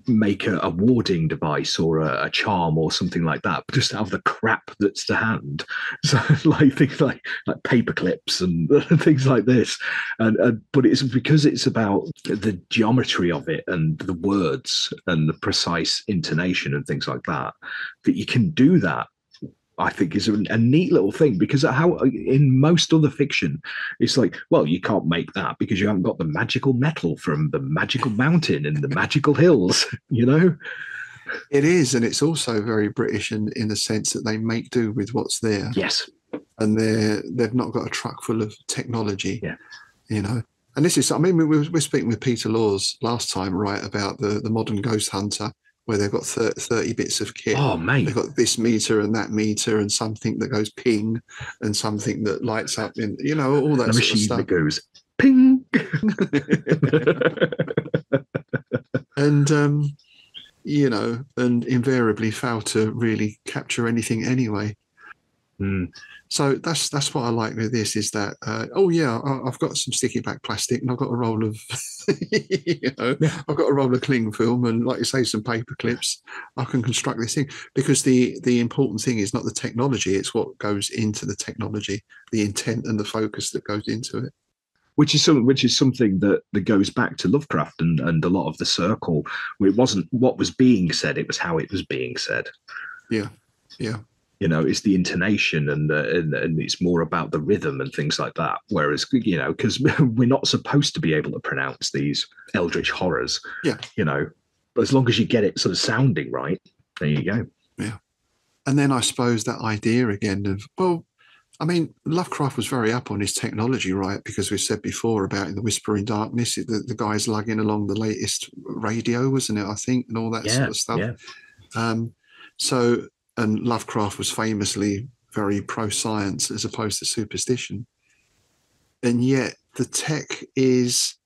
make a warding device or a charm or something like that, just out of the crap that's to hand. So like things like paper clips and things like this. But it's because it's about the geometry of it and the words and the precise intonation and things like that you can do that. I think is a neat little thing, because how in most other fiction, it's like, well, you can't make that because you haven't got the magical metal from the magical mountain and the magical hills, It is, and it's also very British in the sense that they make do with what's there. Yes. And they've not got a truck full of technology. Yeah. And this is, I mean, we're speaking with Peter Laws last time, right, about the modern ghost hunter, where they've got 30 bits of kit. Oh, mate. They've got this meter and that meter and something that goes ping and something that lights up in, all that sort of stuff. That goes ping. And, and invariably fail to really capture anything anyway. So that's what I like with this is that, I've got some sticky back plastic and I've got a roll of, I've got a roll of cling film and, like you say, some paper clips. I can construct this thing, because the important thing is not the technology, it's what goes into the technology, the intent and the focus that goes into it. Which is something that goes back to Lovecraft and a lot of the Circle. It wasn't what was being said; it was how it was being said. Yeah. It's the intonation and it's more about the rhythm and things like that. Whereas, because we're not supposed to be able to pronounce these eldritch horrors. Yeah. But as long as you get it sort of sounding right, there you go. Yeah. And then I suppose that idea again of, well, I mean, Lovecraft was very up on his technology, right? Because we said before about in The Whisper in Darkness, the guy's lugging along the latest radio, wasn't it, I think, and all that sort of stuff. Yeah. And Lovecraft was famously very pro-science as opposed to superstition. And yet the tech is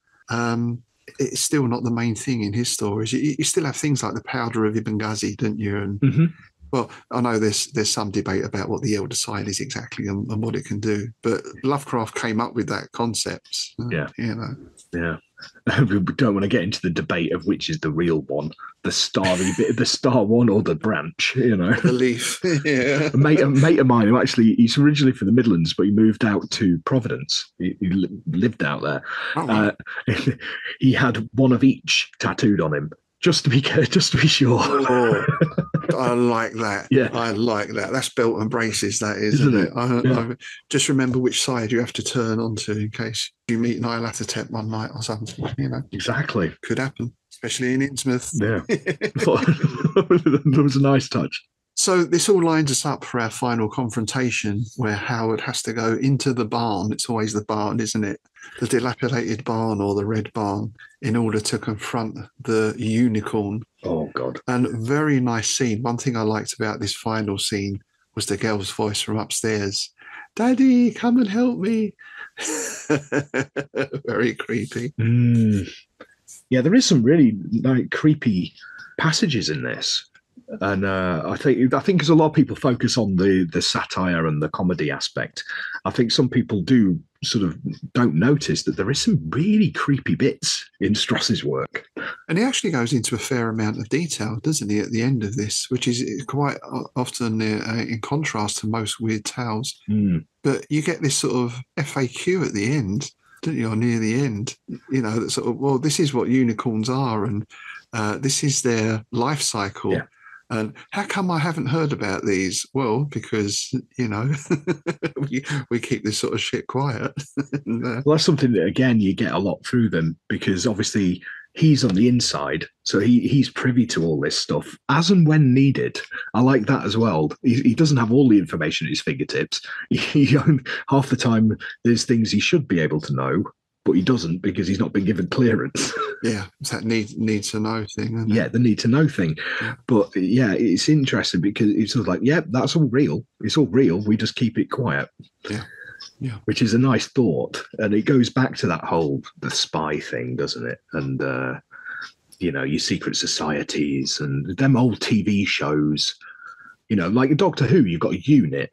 it's still not the main thing in his stories. You still have things like the powder of Ibn Ghazi, don't you? And well, I know there's some debate about what the Elder Sign is exactly and what it can do. But Lovecraft came up with that concept. Yeah. We don't want to get into the debate of which is the real one, the starry bit, the star one or the branch, The leaf. Yeah. A mate of mine who he's originally from the Midlands, but he moved out to Providence. He lived out there. Oh, right. He had one of each tattooed on him, just to be sure. Oh, I like that. Yeah. I like that. That's belt and braces, that is, isn't it? I just remember which side you have to turn onto in case you meet Nyarlathotep one night or something. Exactly. Could happen, especially in Innsmouth. Yeah. That was a nice touch. So this all lines us up for our final confrontation where Howard has to go into the barn. It's always the barn, isn't it? The dilapidated barn or the red barn in order to confront the unicorn. Oh, God. And very nice scene. One thing I liked about this final scene was the girl's voice from upstairs. Daddy, come and help me. Very creepy. Yeah, there is some really like creepy passages in this. And I think because a lot of people focus on the satire and the comedy aspect, I think some people do sort of don't notice that there is some really creepy bits in Stross's work. And he actually goes into a fair amount of detail, doesn't he, at the end of this, which is quite often in contrast to most weird tales. But you get this sort of FAQ at the end, don't you, or near the end, you know, that sort of, well, this is what unicorns are and this is their life cycle. Yeah. And how come I haven't heard about these? Well, because, you know, we keep this sort of shit quiet. Well, that's something that, again, you get a lot through them because obviously he's on the inside. So he's privy to all this stuff as and when needed. I like that as well. He doesn't have all the information at his fingertips. Half the time, there's things he should be able to know, but he doesn't because he's not been given clearance. Yeah, it's that need to know thing. Isn't it? The need to know thing. Yeah. But yeah, it's interesting because it's sort of like, yeah, that's all real. It's all real. We just keep it quiet. Yeah. Yeah. Which is a nice thought. And it goes back to that whole, the spy thing, doesn't it? And, you know, your secret societies and them old TV shows, you know, like Doctor Who, you've got a unit,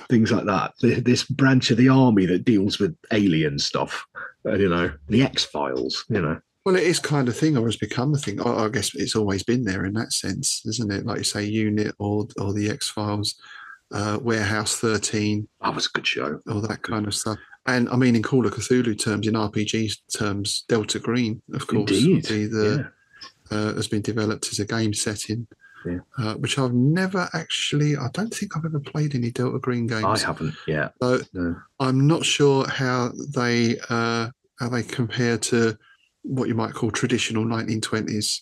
things like that. This branch of the army that deals with alien stuff, you know, the X-Files, you know. Well, it is kind of thing, or has become a thing. I guess it's always been there in that sense, isn't it? Like you say, Unit or the X-Files, Warehouse 13. That was a good show. All that kind of stuff. And I mean, in Call of Cthulhu terms, in RPG terms, Delta Green, of course, has been developed as a game setting, which I've never actually, I don't think I've ever played any Delta Green games. I haven't, So I'm not sure how they compare to what you might call traditional 1920s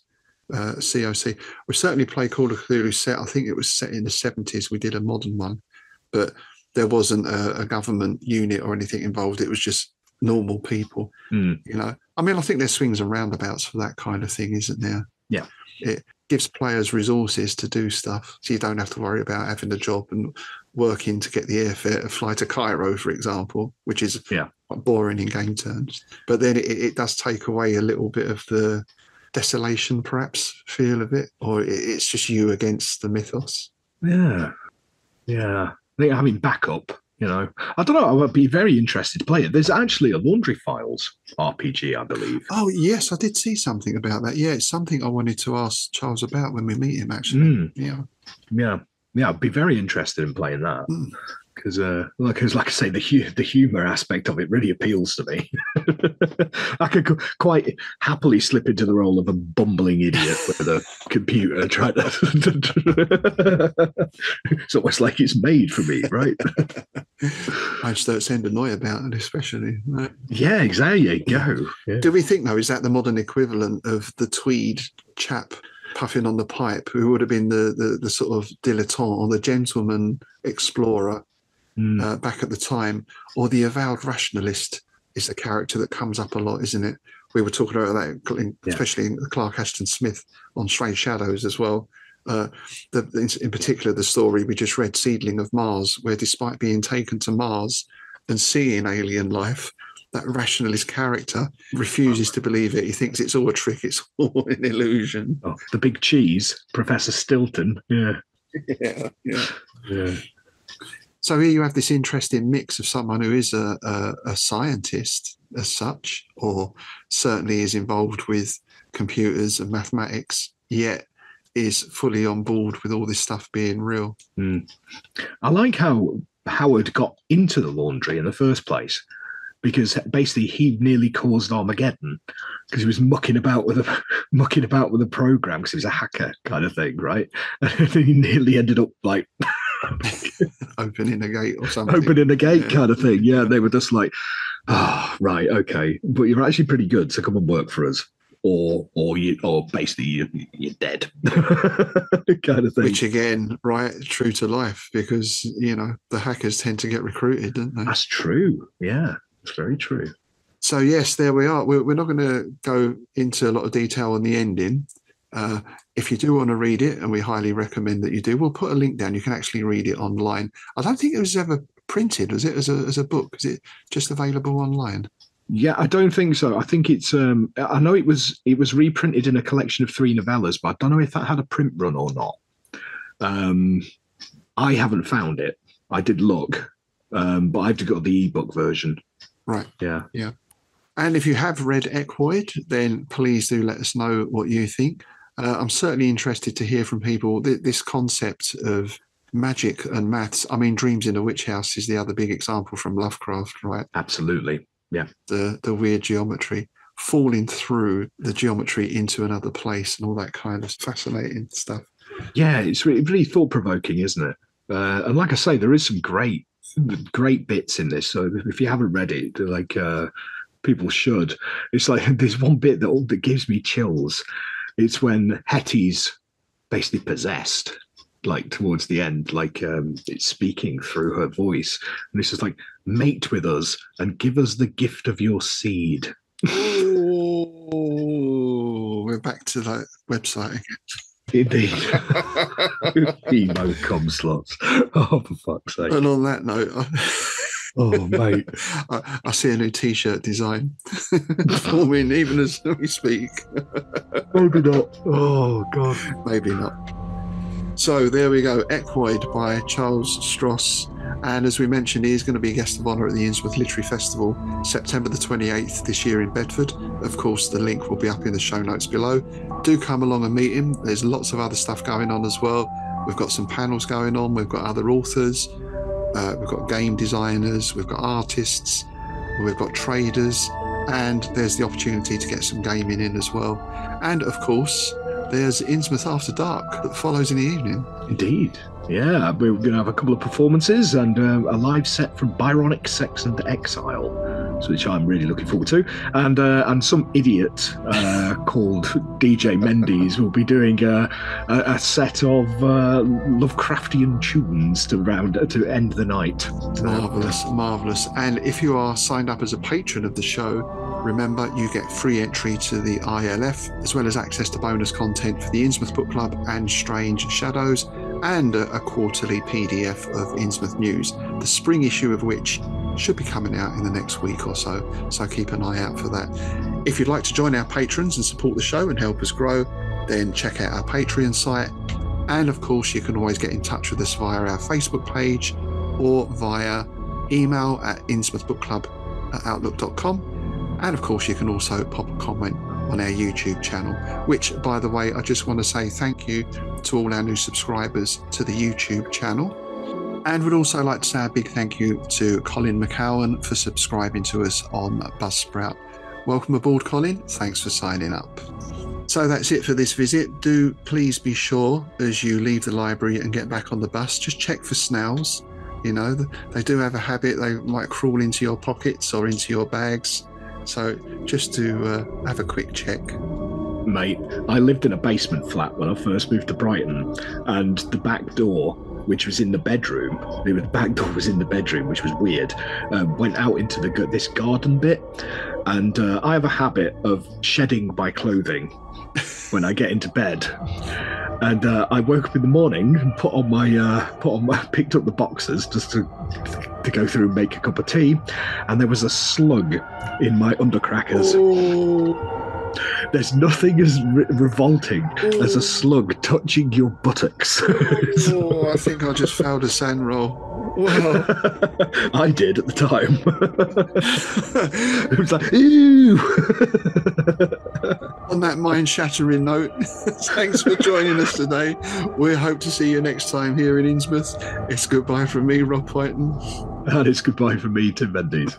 COC. We certainly played Call of Cthulhu set. I think it was set in the 70s. We did a modern one, but there wasn't a government unit or anything involved. It was just normal people, you know. I mean, I think there's swings and roundabouts for that kind of thing, isn't there? Yeah. It gives players resources to do stuff, so you don't have to worry about having a job and working to get the airfare to fly to Cairo, for example, which is quite boring in game terms. But then it does take away a little bit of the desolation, perhaps, feel of it, or it's just you against the mythos. Yeah. I think having backup, you know, I don't know, I would be very interested to play it. There's actually a Laundry Files RPG, I believe. Oh, yes, I did see something about that. Yeah, it's something I wanted to ask Charles about when we meet him, actually. Yeah, I'd be very interested in playing that. Because, like I say, the humour aspect of it really appeals to me. I could quite happily slip into the role of a bumbling idiot with a computer trying to... It's almost like it's made for me, right? I just don't sound annoyed about it, especially. Right? Yeah, exactly. There you go. Yeah. Do we think, though, is that the modern equivalent of the tweed chap puffing on the pipe, who would have been the sort of dilettante or the gentleman explorer back at the time, or the avowed rationalist is a character that comes up a lot, isn't it? We were talking about that, especially in Clark Ashton Smith on Strange Shadows as well. In particular, the story we just read, Seedling of Mars, where despite being taken to Mars and seeing alien life, that rationalist character refuses to believe it. He thinks it's all a trick, it's all an illusion. Oh, the big cheese, Professor Stilton. Yeah. So here you have this interesting mix of someone who is a scientist as such, or certainly is involved with computers and mathematics, yet is fully on board with all this stuff being real. I like how Howard got into the laundry in the first place, because basically he nearly caused Armageddon because he was mucking about with a program because he was a hacker kind of thing, right? And he nearly ended up like opening a gate or something. Opening a gate kind of thing. Yeah, they were just like, right, okay, but you're actually pretty good, so come and work for us. or basically you're dead, kind of thing. Which again, right, true to life, because the hackers tend to get recruited, don't they? That's true. Yeah, it's very true. So yes, there we are. We're not going to go into a lot of detail on the ending. If you do want to read it, and we highly recommend that you do, we'll put a link down. You can actually read it online. I don't think it was ever printed, was it, as a book? Is it just available online? Yeah, I don't think so. I think it's I know it was reprinted in a collection of 3 novellas, but I don't know if that had a print run or not. I haven't found it. I did look, but I've got the ebook version. Right. Yeah. Yeah. And if you have read Equoid, then please do let us know what you think. I'm certainly interested to hear from people. This concept of magic and maths. I mean, Dreams in a Witch House is the other big example from Lovecraft, right? Absolutely. Yeah. The weird geometry, falling through the geometry into another place and all that kind of fascinating stuff. Yeah, it's really thought-provoking, isn't it? And like I say, there is some great bits in this. So if you haven't read it, like people should. It's like there's one bit that gives me chills. It's when Hetty's basically possessed, like towards the end, like it's speaking through her voice, and it's just like, mate with us and give us the gift of your seed. Oh, we're back to that website again. Indeed. Emo com slots. Oh, for fuck's sake. And on that note, oh, mate. I see a new T-shirt design forming even as we speak. Maybe not. Oh, God. Maybe not. So there we go. Equoid by Charles Stross. And as we mentioned, he is going to be a guest of honour at the Innsmouth Literary Festival, September the 28th this year in Bedford. Of course, the link will be up in the show notes below. Do come along and meet him. There's lots of other stuff going on as well. We've got some panels going on. We've got other authors. We've got game designers. We've got artists. We've got traders. And there's the opportunity to get some gaming in as well. And of course, there's Innsmouth After Dark that follows in the evening. Indeed. Yeah, we're going to have a couple of performances and a live set from Byronic Sex and Exile, which I'm really looking forward to. And some idiot called DJ Mendes will be doing a set of Lovecraftian tunes to end the night. Marvellous, marvellous. And if you are signed up as a patron of the show, remember you get free entry to the ILF, as well as access to bonus content for the Innsmouth Book Club and Strange Shadows, and a quarterly PDF of Innsmouth News, the spring issue of which should be coming out in the next week or so. So keep an eye out for that. If you'd like to join our patrons and support the show and help us grow, then check out our Patreon site. And of course, you can always get in touch with us via our Facebook page or via email at innsmouthbookclub@outlook.com. And of course, you can also pop a comment on our YouTube channel, which, by the way, I just want to say thank you to all our new subscribers to the YouTube channel. And would also like to say a big thank you to Colin McCowan for subscribing to us on Buzzsprout. Welcome aboard, Colin. Thanks for signing up. So that's it for this visit. Do please be sure, as you leave the library and get back on the bus, just check for snails. You know, they do have a habit. They might crawl into your pockets or into your bags. So just to have a quick check. Mate, I lived in a basement flat when I first moved to Brighton, and the back door, which was in the bedroom, the back door was in the bedroom, which was weird, went out into this garden bit, and I have a habit of shedding my clothing when I get into bed. And I woke up in the morning and picked up the boxers just to go through and make a cup of tea, and there was a slug in my undercrackers. Oh. There's nothing as revolting as a slug touching your buttocks. Oh, I think I just found a sand roll. Wow. I did at the time. It was like, ew. On that mind-shattering note, thanks for joining us today. We hope to see you next time here in Innsmouth. It's goodbye from me, Rob Whiten. And it's goodbye from me, Tim Mendes.